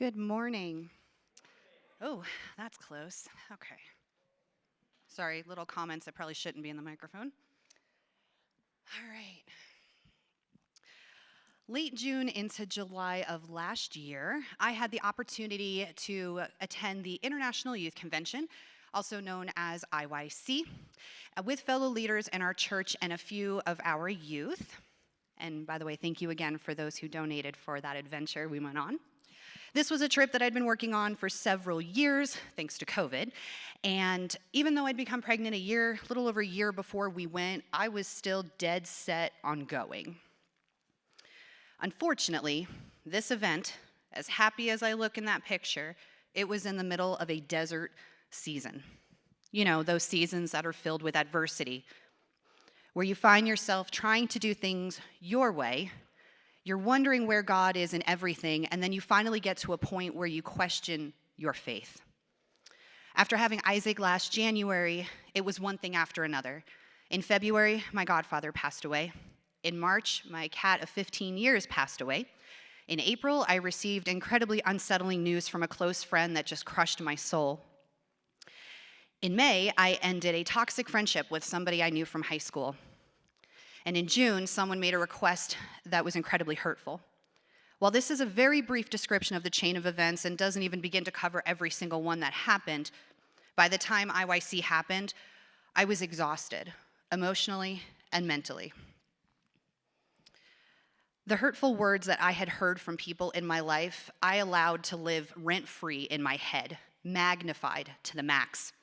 Good morning. Oh, that's close. Okay. Sorry, little comments that probably shouldn't be in the microphone. All right. Late June into July of last year, I had the opportunity to attend the International Youth Convention, also known as IYC, with fellow leaders in our church and a few of our youth. And by the way, thank you again for those who donated for that adventure we went on. This was a trip that I'd been working on for several years, thanks to COVID. And even though I'd become pregnant a little over a year before we went, I was still dead set on going. Unfortunately, this event, as happy as I look in that picture, it was in the middle of a desert season. You know, those seasons that are filled with adversity, where you find yourself trying to do things your way. You're wondering where God is in everything, and then you finally get to a point where you question your faith. After having Isaac last January, it was one thing after another. In February, my godfather passed away. In March, my cat of 15 years passed away. In April, I received incredibly unsettling news from a close friend that just crushed my soul. In May, I ended a toxic friendship with somebody I knew from high school. And in June, someone made a request that was incredibly hurtful. While this is a very brief description of the chain of events and doesn't even begin to cover every single one that happened, by the time IYC happened, I was exhausted, emotionally and mentally. The hurtful words that I had heard from people in my life, I allowed to live rent-free in my head, magnified to the max.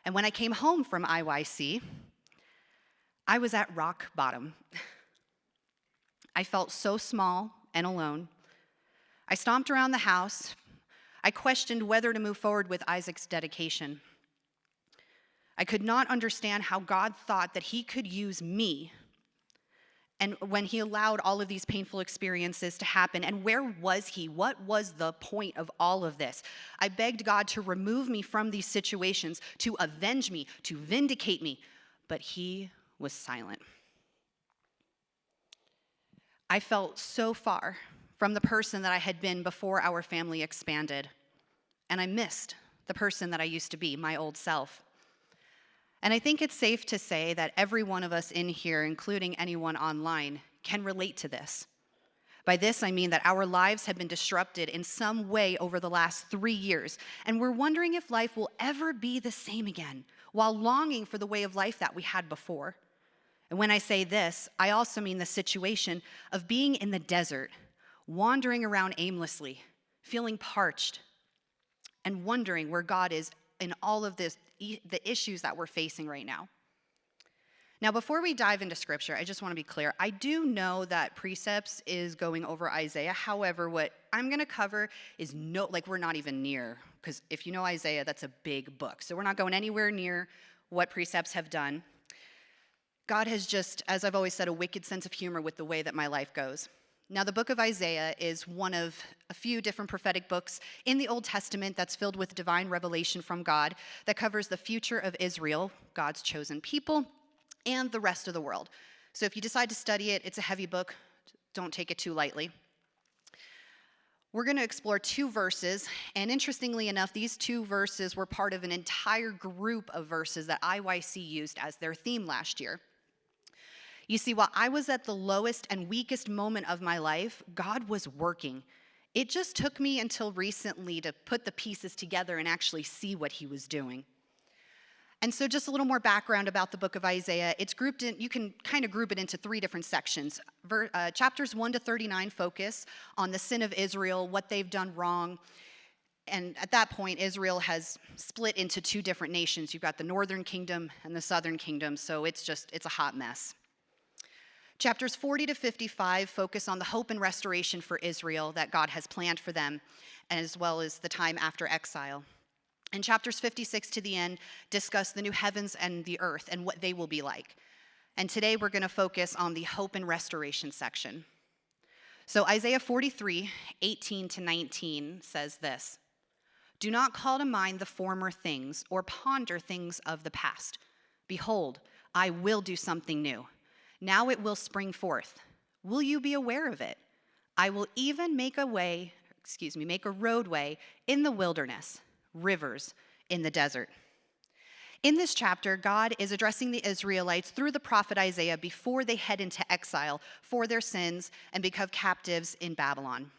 And when I came home from IYC, I was at rock bottom. I felt so small and alone. I stomped around the house. I questioned whether to move forward with Isaac's dedication. I could not understand how God thought that he could use me, and when he allowed all of these painful experiences to happen, and where was he? What was the point of all of this? I begged God to remove me from these situations, to avenge me, to vindicate me, but he was silent. I felt so far from the person that I had been before our family expanded, and I missed the person that I used to be, my old self. And I think it's safe to say that every one of us in here, including anyone online, can relate to this. By this, I mean that our lives have been disrupted in some way over the last 3 years, and we're wondering if life will ever be the same again, while longing for the way of life that we had before. And when I say this, I also mean the situation of being in the desert, wandering around aimlessly, feeling parched, and wondering where God is in all of this, the issues that we're facing right now. Now, before we dive into scripture, I just want to be clear. I do know that Precepts is going over Isaiah. However, what I'm going to cover is we're not even near, because if you know Isaiah, that's a big book. So we're not going anywhere near what Precepts have done. God has just, as I've always said, a wicked sense of humor with the way that my life goes. Now, the book of Isaiah is one of a few different prophetic books in the Old Testament that's filled with divine revelation from God that covers the future of Israel, God's chosen people, and the rest of the world. So if you decide to study it, it's a heavy book. Don't take it too lightly. We're going to explore 2 verses, and interestingly enough, these 2 verses were part of an entire group of verses that IYC used as their theme last year. You see, while I was at the lowest and weakest moment of my life, God was working. It just took me until recently to put the pieces together and actually see what he was doing. And so just a little more background about the book of Isaiah. It's grouped in, you can kind of group it into 3 different sections. Chapters 1 to 39 focus on the sin of Israel, what they've done wrong. And at that point, Israel has split into 2 different nations. You've got the northern kingdom and the southern kingdom, so it's a hot mess. Chapters 40 to 55 focus on the hope and restoration for Israel that God has planned for them, as well as the time after exile. And chapters 56 to the end discuss the new heavens and the earth and what they will be like. And today we're going to focus on the hope and restoration section. So Isaiah 43, 18 to 19 says this: "Do not call to mind the former things or ponder things of the past. Behold, I will do something new. Now it will spring forth. Will you be aware of it? I will even make a way, make a roadway in the wilderness, rivers in the desert. In this chapter, God is addressing the Israelites through the prophet Isaiah before they head into exile for their sins and become captives in Babylon.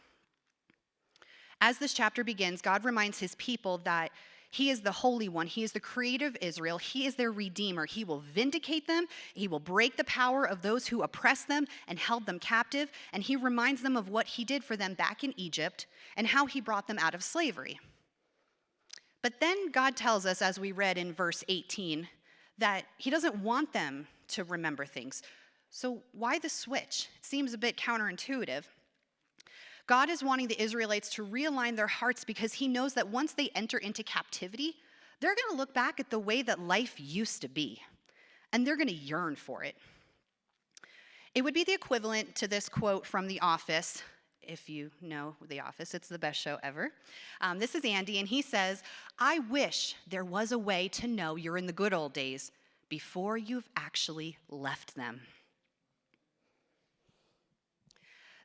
As this chapter begins, God reminds his people that he is the Holy One. He is the creator of Israel. He is their Redeemer. He will vindicate them. He will break the power of those who oppressed them and held them captive. And he reminds them of what he did for them back in Egypt and how he brought them out of slavery. But then God tells us, as we read in verse 18, that he doesn't want them to remember things. So why the switch? It seems a bit counterintuitive. God is wanting the Israelites to realign their hearts because he knows that once they enter into captivity, they're going to look back at the way that life used to be, and they're going to yearn for it. It would be the equivalent to this quote from The Office. If you know The Office, it's the best show ever. This is Andy, and he says, "I wish there was a way to know you're in the good old days before you've actually left them."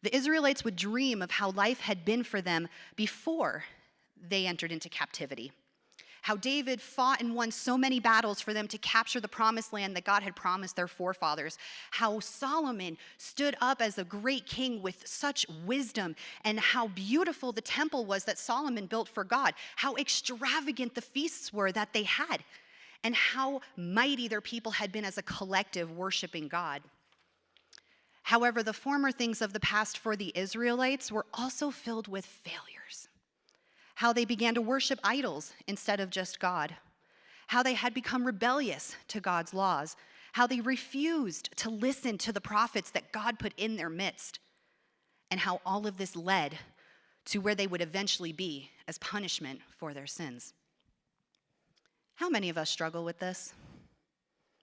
The Israelites would dream of how life had been for them before they entered into captivity. How David fought and won so many battles for them to capture the promised land that God had promised their forefathers. How Solomon stood up as a great king with such wisdom, and how beautiful the temple was that Solomon built for God. How extravagant the feasts were that they had, and how mighty their people had been as a collective worshiping God. However, the former things of the past for the Israelites were also filled with failures. How they began to worship idols instead of just God. How they had become rebellious to God's laws. How they refused to listen to the prophets that God put in their midst. And how all of this led to where they would eventually be as punishment for their sins. How many of us struggle with this?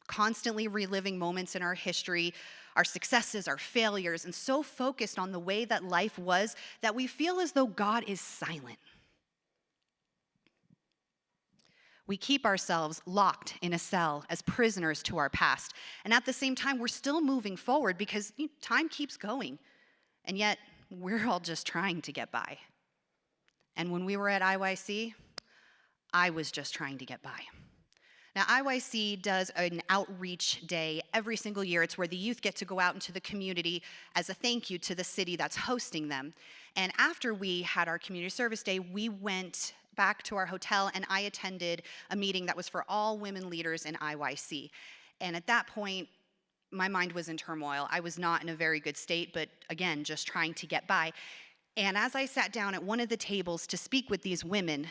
Constantly reliving moments in our history, our successes, our failures, and so focused on the way that life was that we feel as though God is silent. We keep ourselves locked in a cell as prisoners to our past. And at the same time, we're still moving forward because time keeps going. And yet, we're all just trying to get by. And when we were at IYC, I was just trying to get by. Now, IYC does an outreach day every single year. It's where the youth get to go out into the community as a thank you to the city that's hosting them. And after we had our community service day, we went back to our hotel, and I attended a meeting that was for all women leaders in IYC. And at that point, my mind was in turmoil. I was not in a very good state, but again, just trying to get by. And as I sat down at one of the tables to speak with these women,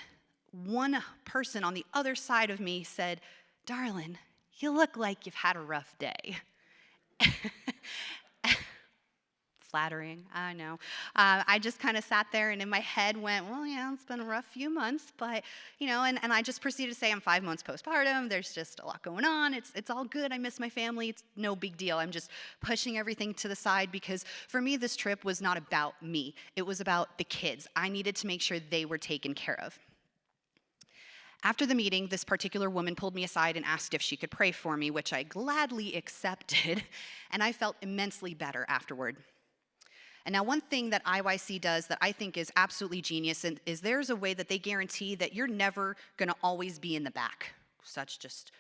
one person on the other side of me said, "Darling, you look like you've had a rough day." Flattering, I know. I just kind of sat there and in my head went, well, yeah, it's been a rough few months, but, and I just proceeded to say I'm 5 months postpartum. There's just a lot going on. It's all good. I miss my family. It's no big deal. I'm just pushing everything to the side because for me, this trip was not about me. It was about the kids. I needed to make sure they were taken care of. After the meeting, this particular woman pulled me aside and asked if she could pray for me, which I gladly accepted, and I felt immensely better afterward. And now one thing that IYC does that I think is absolutely genius is there's a way that they guarantee that you're never going to always be in the back. Such just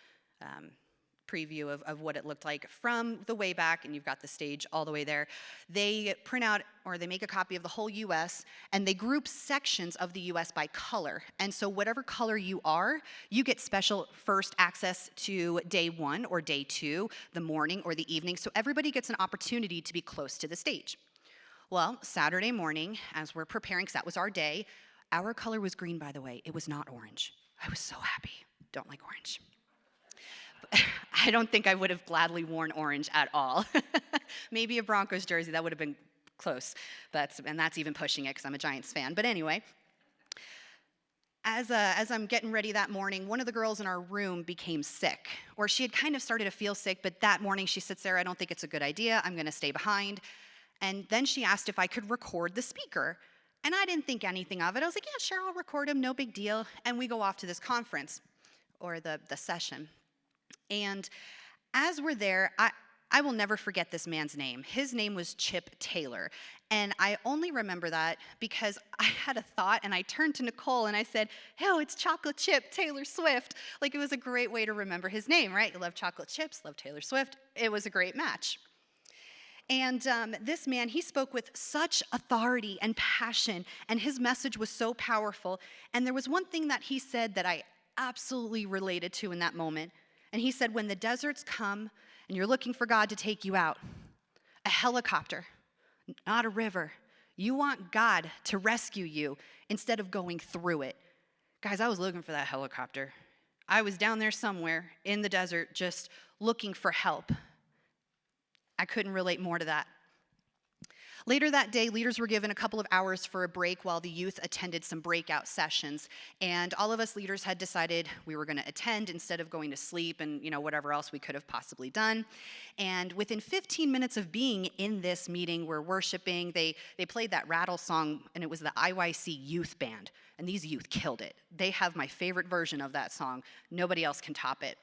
preview of what it looked like from the way back, and you've got the stage all the way there. They print out or they make a copy of the whole U.S., and they group sections of the U.S. by color. And so whatever color you are, you get special first access to day 1 or day 2, the morning or the evening, so everybody gets an opportunity to be close to the stage. Well, Saturday morning, as we're preparing, because that was our day, our color was green, by the way. It was not orange. I was so happy. Don't like orange. I don't think I would have gladly worn orange at all. Maybe a Broncos jersey, that would have been close. And that's even pushing it because I'm a Giants fan. But anyway, as I'm getting ready that morning, one of the girls in our room became sick. Or she had kind of started to feel sick, but that morning she said, "Sarah, I don't think it's a good idea. I'm going to stay behind." And then she asked if I could record the speaker. And I didn't think anything of it. I was like, yeah, sure, I'll record him, no big deal. And we go off to this conference, or the session. And as we're there, I will never forget this man's name. His name was Chip Taylor. And I only remember that because I had a thought and I turned to Nicole and I said, "Oh, it's Chocolate Chip Taylor Swift." Like, it was a great way to remember his name, right? You love chocolate chips, love Taylor Swift. It was a great match. And this man, he spoke with such authority and passion, and his message was so powerful. And there was one thing that he said that I absolutely related to in that moment. And he said, when the deserts come and you're looking for God to take you out, a helicopter, not a river. You want God to rescue you instead of going through it. Guys, I was looking for that helicopter. I was down there somewhere in the desert just looking for help. I couldn't relate more to that. Later that day, leaders were given a couple of hours for a break while the youth attended some breakout sessions. And all of us leaders had decided we were going to attend instead of going to sleep and, whatever else we could have possibly done. And within 15 minutes of being in this meeting, we're worshiping. They played that rattle song, and it was the IYC youth band. And these youth killed it. They have my favorite version of that song. Nobody else can top it.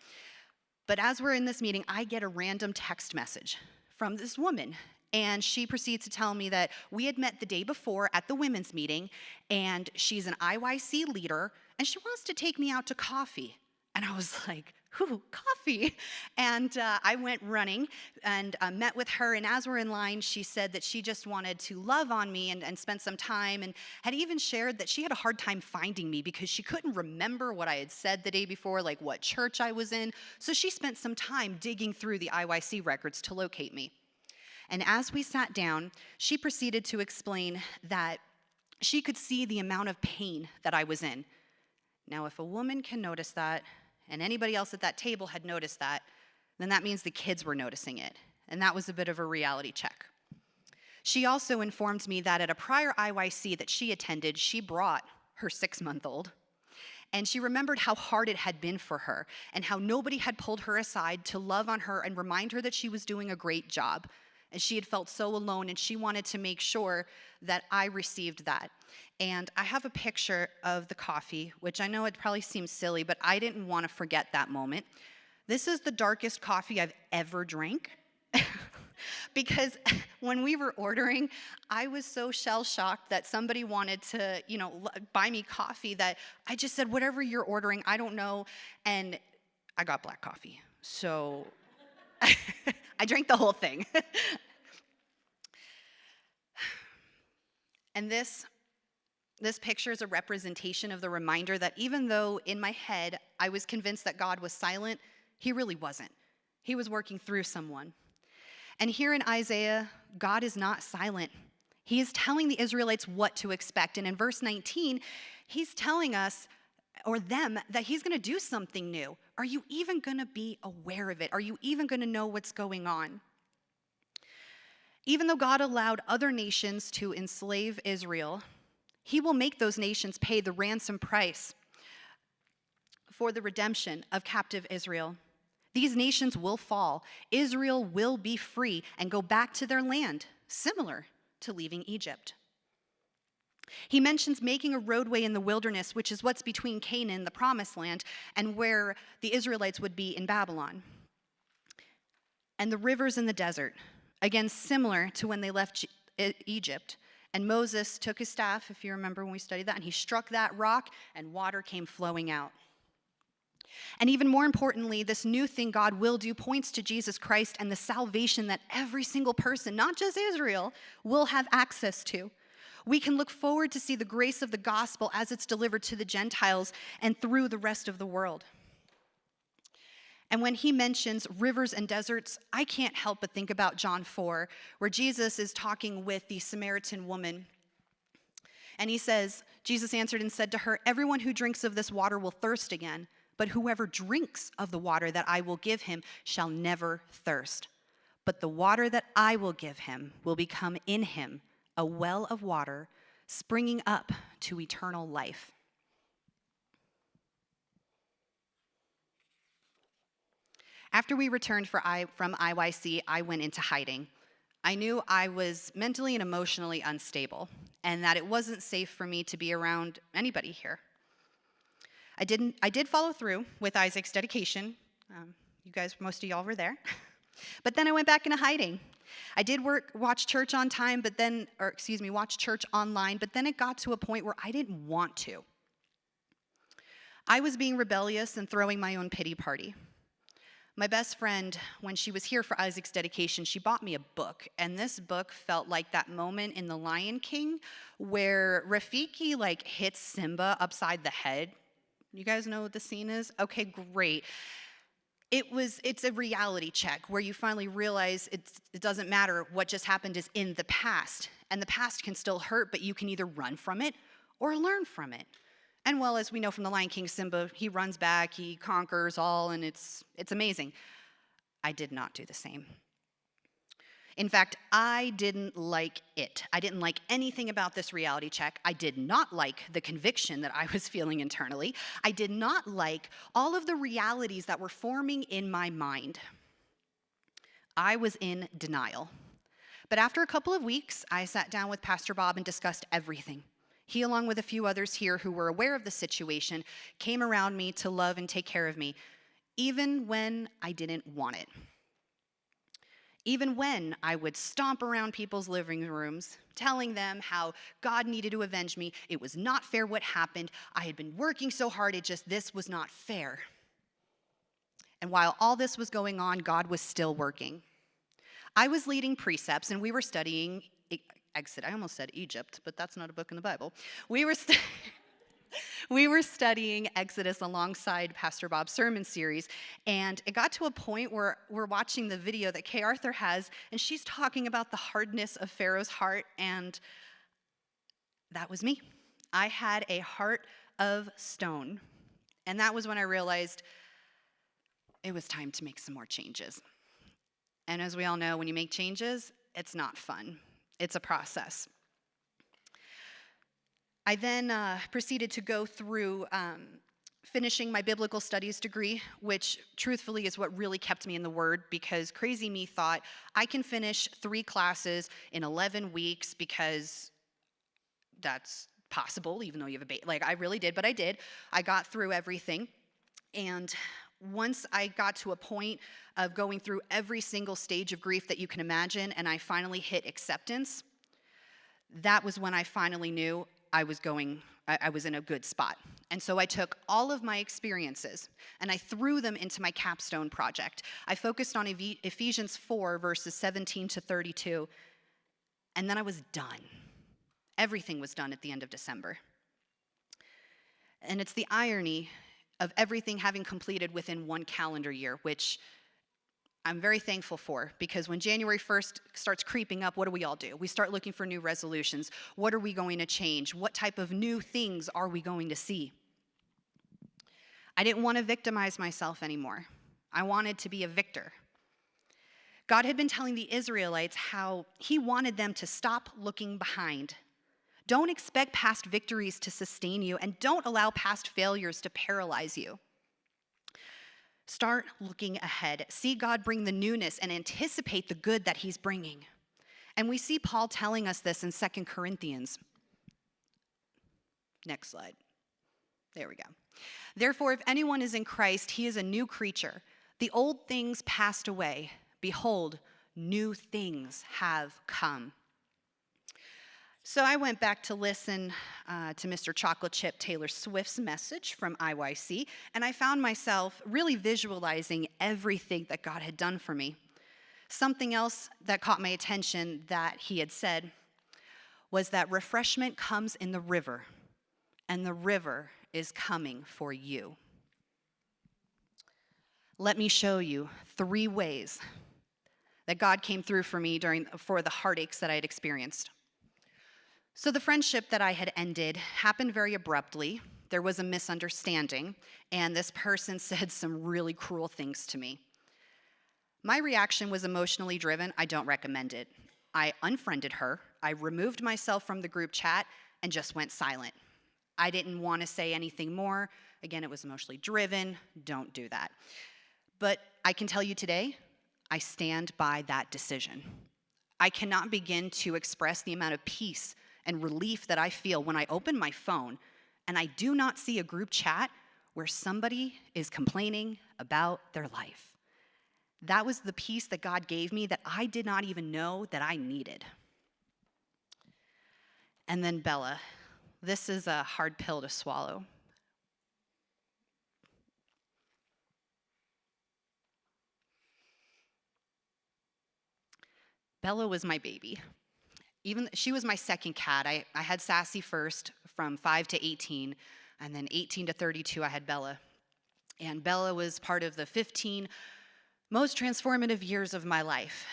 But as we're in this meeting, I get a random text message from this woman. And she proceeds to tell me that we had met the day before at the women's meeting, and she's an IYC leader, and she wants to take me out to coffee. And I was like, ooh, coffee. And I went running and met with her, and as we're in line, she said that she just wanted to love on me and spend some time, and had even shared that she had a hard time finding me because she couldn't remember what I had said the day before, like what church I was in. So she spent some time digging through the IYC records to locate me. And as we sat down, she proceeded to explain that she could see the amount of pain that I was in. Now, if a woman can notice that, and anybody else at that table had noticed that, then that means the kids were noticing it. And that was a bit of a reality check. She also informed me that at a prior IYC that she attended, she brought her 6-month-old. And she remembered how hard it had been for her and how nobody had pulled her aside to love on her and remind her that she was doing a great job. And she had felt so alone, and she wanted to make sure that I received that. And I have a picture of the coffee, which I know it probably seems silly, but I didn't want to forget that moment. This is the darkest coffee I've ever drank. Because when we were ordering, I was so shell-shocked that somebody wanted to, buy me coffee that I just said, whatever you're ordering, I don't know. And I got black coffee. So I drank the whole thing. And this picture is a representation of the reminder that even though in my head I was convinced that God was silent, he really wasn't. He was working through someone. And here in Isaiah, God is not silent. He is telling the Israelites what to expect. And in verse 19, he's telling us, or them, that he's going to do something new. Are you even going to be aware of it? Are you even going to know what's going on? Even though God allowed other nations to enslave Israel, he will make those nations pay the ransom price for the redemption of captive Israel. These nations will fall. Israel will be free and go back to their land, similar to leaving Egypt. He mentions making a roadway in the wilderness, which is what's between Canaan, the promised land, and where the Israelites would be in Babylon. And the rivers in the desert, again, similar to when they left Egypt. And Moses took his staff, if you remember when we studied that, and he struck that rock, and water came flowing out. And even more importantly, this new thing God will do points to Jesus Christ and the salvation that every single person, not just Israel, will have access to. We can look forward to see the grace of the gospel as it's delivered to the Gentiles and through the rest of the world. And when he mentions rivers and deserts, I can't help but think about John 4, where Jesus is talking with the Samaritan woman. And he says, Jesus answered and said to her, "Everyone who drinks of this water will thirst again, but whoever drinks of the water that I will give him shall never thirst. But the water that I will give him will become in him a well of water springing up to eternal life." After we returned from IYC, I went into hiding. I knew I was mentally and emotionally unstable, and that it wasn't safe for me to be around anybody here. I did follow through with Isaac's dedication. You guys, most of y'all were there. But then I went back into hiding. I did watch church online, but then it got to a point where I didn't want to. I was being rebellious and throwing my own pity party. My best friend, when she was here for Isaac's dedication, she bought me a book, and this book felt like that moment in The Lion King where Rafiki hits Simba upside the head. You guys know what the scene is? Okay, great. It's a reality check where you finally realize it doesn't matter what just happened is in the past, and the past can still hurt, but you can either run from it or learn from it. And well, as we know from The Lion King, Simba, he runs back, he conquers all, and it's amazing. I did not do the same. In fact, I didn't like it. I didn't like anything about this reality check. I did not like the conviction that I was feeling internally. I did not like all of the realities that were forming in my mind. I was in denial. But after a couple of weeks, I sat down with Pastor Bob and discussed everything. He, along with a few others here who were aware of the situation, came around me to love and take care of me, even when I didn't want it. Even when I would stomp around people's living rooms, telling them how God needed to avenge me, it was not fair what happened, I had been working so hard, this was not fair. And while all this was going on, God was still working. I was leading precepts, and we were studying Exodus. I almost said Egypt, but that's not a book in the Bible. We were studying Exodus alongside Pastor Bob's sermon series, and it got to a point where we're watching the video that Kay Arthur has, and she's talking about the hardness of Pharaoh's heart, and that was me. I had a heart of stone, and that was when I realized it was time to make some more changes. And as we all know, when you make changes, it's not fun. It's a process. I then proceeded to go through finishing my biblical studies degree, which truthfully is what really kept me in the Word, because crazy me thought I can finish 3 classes in 11 weeks because that's possible, even though you have a I really did, but I did. I got through everything, and once I got to a point of going through every single stage of grief that you can imagine, and I finally hit acceptance, that was when I finally knew I was in a good spot. And so I took all of my experiences and I threw them into my capstone project. I focused on Ephesians 4, verses 17 to 32, and then I was done. Everything was done at the end of December. And it's the irony of everything having completed within 1 calendar year, which I'm very thankful for, because when January 1st starts creeping up, what do we all do? We start looking for new resolutions. What are we going to change? What type of new things are we going to see? I didn't want to victimize myself anymore. I wanted to be a victor. God had been telling the Israelites how he wanted them to stop looking behind. Don't expect past victories to sustain you, and don't allow past failures to paralyze you. Start looking ahead. See God bring the newness and anticipate the good that he's bringing. And we see Paul telling us this in 2 Corinthians. Next slide. There we go. Therefore, if anyone is in Christ, he is a new creature. The old things passed away. Behold, new things have come. So I went back to listen to Mr. Chocolate Chip Taylor Swift's message from IYC, and I found myself really visualizing everything that God had done for me. Something else that caught my attention that he had said was that refreshment comes in the river, and the river is coming for you. Let me show you 3 ways that God came through for me for the heartaches that I had experienced. So the friendship that I had ended happened very abruptly. There was a misunderstanding, and this person said some really cruel things to me. My reaction was emotionally driven. I don't recommend it. I unfriended her. I removed myself from the group chat and just went silent. I didn't want to say anything more. Again, it was emotionally driven. Don't do that. But I can tell you today, I stand by that decision. I cannot begin to express the amount of peace and relief that I feel when I open my phone and I do not see a group chat where somebody is complaining about their life. That was the peace that God gave me that I did not even know that I needed. And then Bella. This is a hard pill to swallow. Bella was my baby. She was my second cat. I had Sassy first from 5 to 18, and then 18 to 32, I had Bella. And Bella was part of the 15 most transformative years of my life.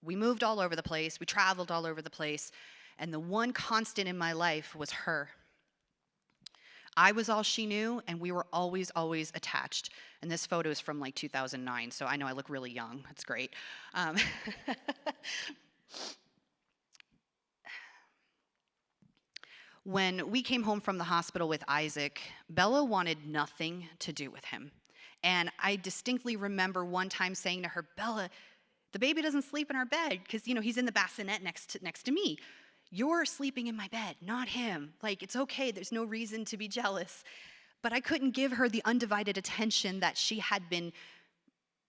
We moved all over the place, we traveled all over the place, and the one constant in my life was her. I was all she knew, and we were always, always attached. And this photo is from like 2009, so I know I look really young. That's great. When we came home from the hospital with Isaac, Bella wanted nothing to do with him. And I distinctly remember one time saying to her, Bella, the baby doesn't sleep in our bed because, he's in the bassinet next to me. You're sleeping in my bed, not him. Like, it's okay. There's no reason to be jealous. But I couldn't give her the undivided attention that she had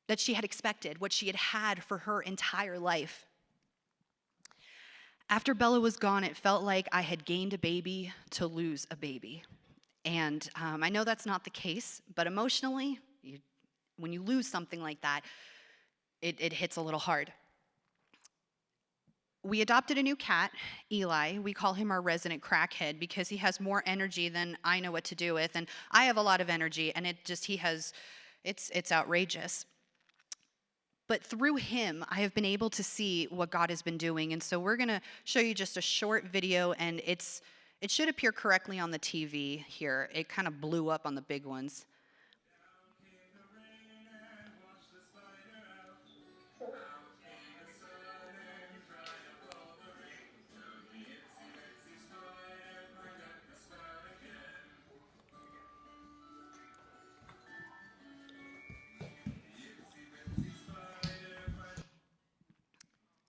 expected, what she had had for her entire life. After Bella was gone, it felt like I had gained a baby to lose a baby. And I know that's not the case, but emotionally, when you lose something like that, it hits a little hard. We adopted a new cat, Eli. We call him our resident crackhead because he has more energy than I know what to do with. And I have a lot of energy, and it's outrageous. But through him, I have been able to see what God has been doing. And so we're going to show you just a short video, and it should appear correctly on the TV here. It kind of blew up on the big ones.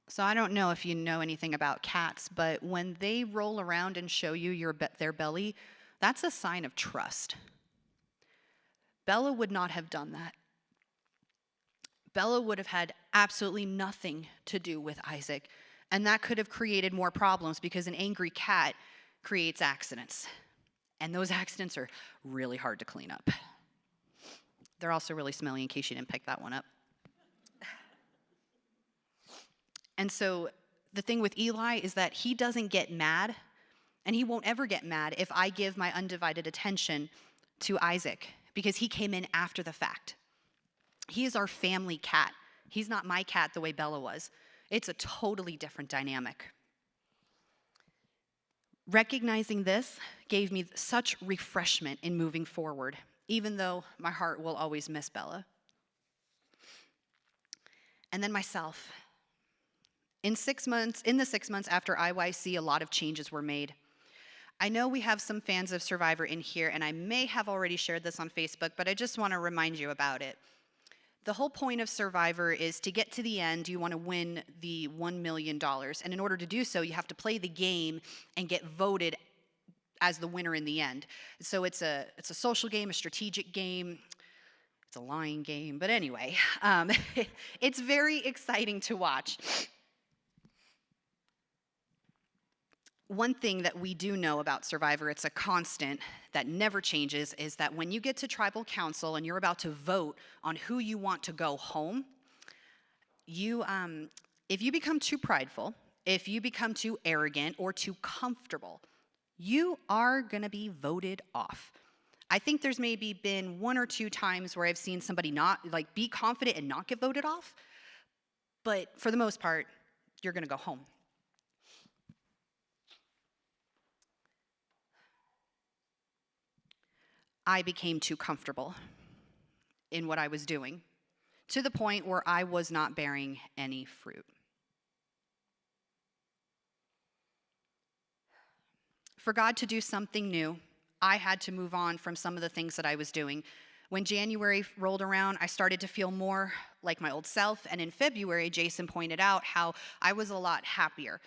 So I don't know if you know anything about cats, but when they roll around and show you their belly, that's a sign of trust. Bella would not have done that. Bella would have had absolutely nothing to do with Isaac, and that could have created more problems because an angry cat creates accidents, and those accidents are really hard to clean up. They're also really smelly in case you didn't pick that one up. And so the thing with Eli is that he doesn't get mad, and he won't ever get mad if I give my undivided attention to Isaac, because he came in after the fact. He is our family cat. He's not my cat the way Bella was. It's a totally different dynamic. Recognizing this gave me such refreshment in moving forward, even though my heart will always miss Bella. And then myself. In the 6 months after IYC, a lot of changes were made. I know we have some fans of Survivor in here, and I may have already shared this on Facebook, but I just want to remind you about it. The whole point of Survivor is to get to the end, you want to win the $1 million. And in order to do so, you have to play the game and get voted as the winner in the end. So it's a social game, a strategic game. It's a lying game. But anyway, it's very exciting to watch. One thing that we do know about Survivor, it's a constant that never changes, is that when you get to tribal council and you're about to vote on who you want to go home, if you become too prideful, if you become too arrogant or too comfortable, you are going to be voted off. I think there's maybe been 1 or 2 times where I've seen somebody not be confident and not get voted off, but for the most part, you're going to go home. I became too comfortable in what I was doing, to the point where I was not bearing any fruit. For God to do something new, I had to move on from some of the things that I was doing. When January rolled around, I started to feel more like my old self, and in February, Jason pointed out how I was a lot happier.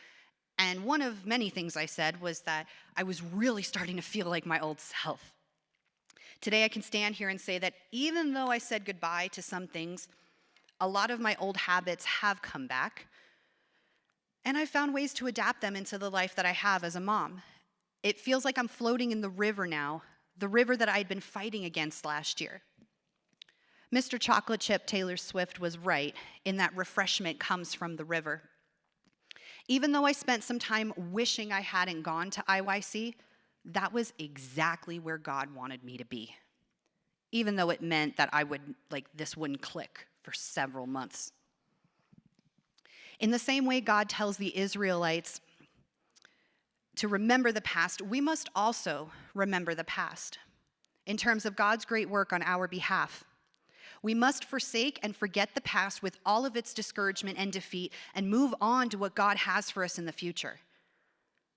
And one of many things I said was that I was really starting to feel like my old self. Today I can stand here and say that even though I said goodbye to some things, A lot of my old habits have come back, and I've found ways to adapt them into the life that I have as a mom. It feels like I'm floating in the river now, the river that I'd been fighting against last year. Mr. Chocolate Chip Taylor Swift was right in that refreshment comes from the river. Even though I spent some time wishing I hadn't gone to IYC, that was exactly where God wanted me to be. Even though it meant that this wouldn't click for several months. In the same way God tells the Israelites to remember the past, we must also remember the past in terms of God's great work on our behalf. We must forsake and forget the past with all of its discouragement and defeat and move on to what God has for us in the future.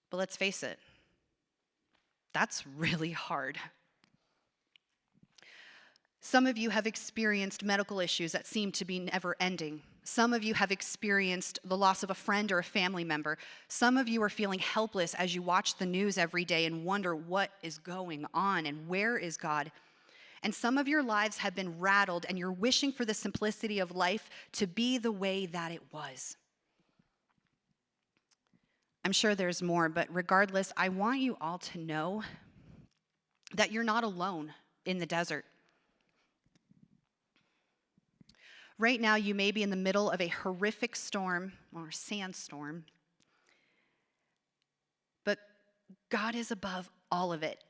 But let's face it, that's really hard. Some of you have experienced medical issues that seem to be never ending. Some of you have experienced the loss of a friend or a family member. Some of you are feeling helpless as you watch the news every day and wonder what is going on and where is God. And some of your lives have been rattled and you're wishing for the simplicity of life to be the way that it was. I'm sure there's more, but regardless, I want you all to know that you're not alone in the desert. Right now, you may be in the middle of a horrific storm or sandstorm, but God is above all of it.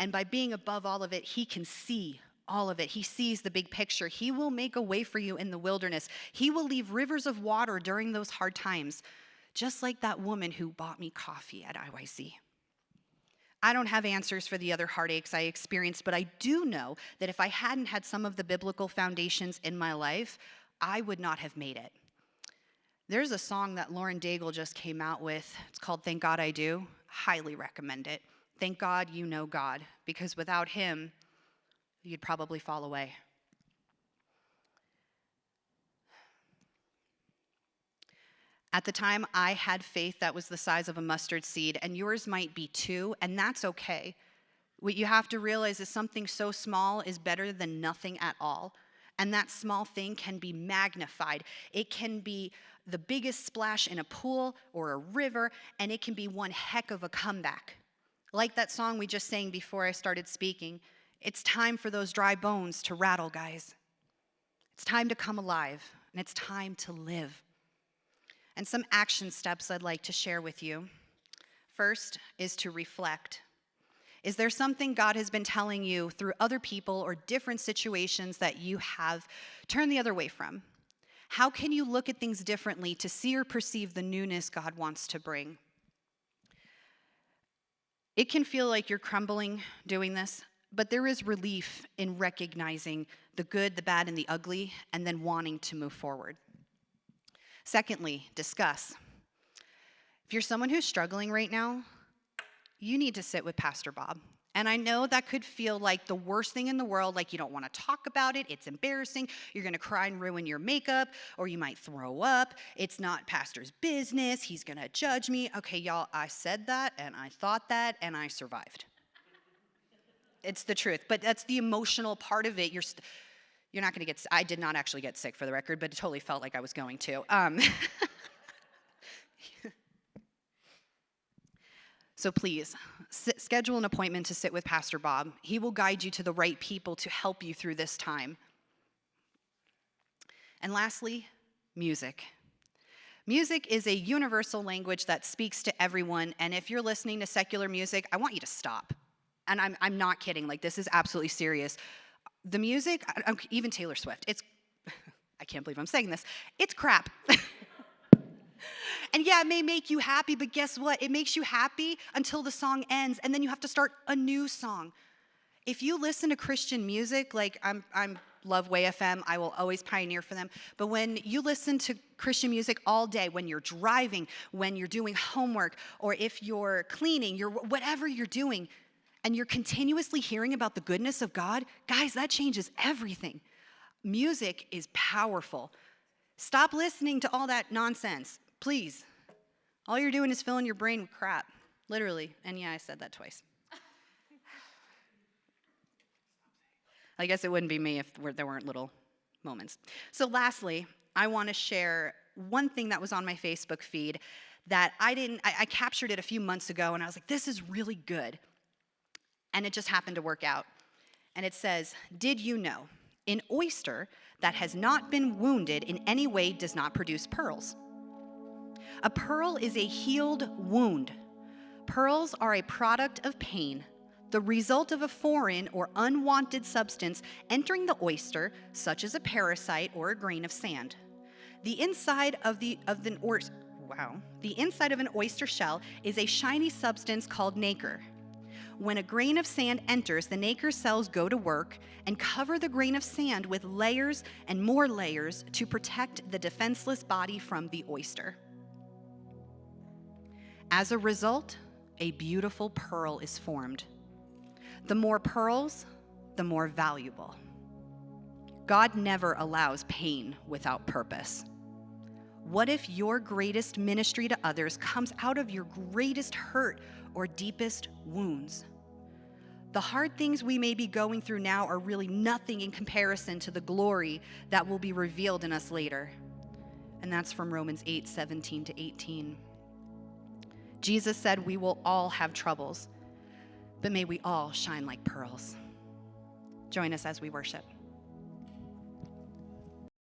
And by being above all of it, he can see all of it. He sees the big picture. He will make a way for you in the wilderness. He will leave rivers of water during those hard times, just like that woman who bought me coffee at IYC. I don't have answers for the other heartaches I experienced, but I do know that if I hadn't had some of the biblical foundations in my life, I would not have made it. There's a song that Lauren Daigle just came out with. It's called Thank God I Do. Highly recommend it. Thank God you know God, because without him, you'd probably fall away. At the time, I had faith that was the size of a mustard seed, and yours might be too, and that's okay. What you have to realize is something so small is better than nothing at all. And that small thing can be magnified. It can be the biggest splash in a pool or a river, and it can be one heck of a comeback. Like that song we just sang before I started speaking, it's time for those dry bones to rattle, guys. It's time to come alive, and it's time to live. And some action steps I'd like to share with you. First is to reflect. Is there something God has been telling you through other people or different situations that you have turned the other way from? How can you look at things differently to see or perceive the newness God wants to bring? It can feel like you're crumbling doing this, but there is relief in recognizing the good, the bad, and the ugly, and then wanting to move forward. Secondly, discuss. If you're someone who's struggling right now, you need to sit with Pastor Bob. And I know that could feel like the worst thing in the world, like you don't want to talk about it, it's embarrassing, you're going to cry and ruin your makeup, or you might throw up, it's not Pastor's business, he's going to judge me. Okay, y'all, I said that, and I thought that, and I survived. It's the truth, but that's the emotional part of it. You're not going to get, I did not actually get sick for the record, but it totally felt like I was going to. So please, schedule an appointment to sit with Pastor Bob. He will guide you to the right people to help you through this time. And lastly, music. Music is a universal language that speaks to everyone, and if you're listening to secular music, I want you to stop. And I'm not kidding, like this is absolutely serious. The music, even Taylor Swift, I can't believe I'm saying this, it's crap. And yeah, it may make you happy, but guess what? It makes you happy until the song ends, and then you have to start a new song. If you listen to Christian music, like I'm love Way FM, I will always pioneer for them. But when you listen to Christian music all day, when you're driving, when you're doing homework, or if you're cleaning, whatever you're doing, and you're continuously hearing about the goodness of God, guys, that changes everything. Music is powerful. Stop listening to all that nonsense. Please. All you're doing is filling your brain with crap, literally. And yeah, I said that twice. I guess it wouldn't be me if there weren't little moments. So lastly, I want to share one thing that was on my Facebook feed that I captured it a few months ago, and I was like, this is really good. And it just happened to work out. And it says, did you know, an oyster that has not been wounded in any way does not produce pearls? A pearl is a healed wound. Pearls are a product of pain, the result of a foreign or unwanted substance entering the oyster, such as a parasite or a grain of sand. The inside of the inside of an oyster shell is a shiny substance called nacre. When a grain of sand enters, the nacre cells go to work and cover the grain of sand with layers and more layers to protect the defenseless body from the oyster. As a result, a beautiful pearl is formed. The more pearls, the more valuable. God never allows pain without purpose. What if your greatest ministry to others comes out of your greatest hurt or deepest wounds? The hard things we may be going through now are really nothing in comparison to the glory that will be revealed in us later. And that's from Romans 8:17-18. Jesus said we will all have troubles, but may we all shine like pearls. Join us as we worship.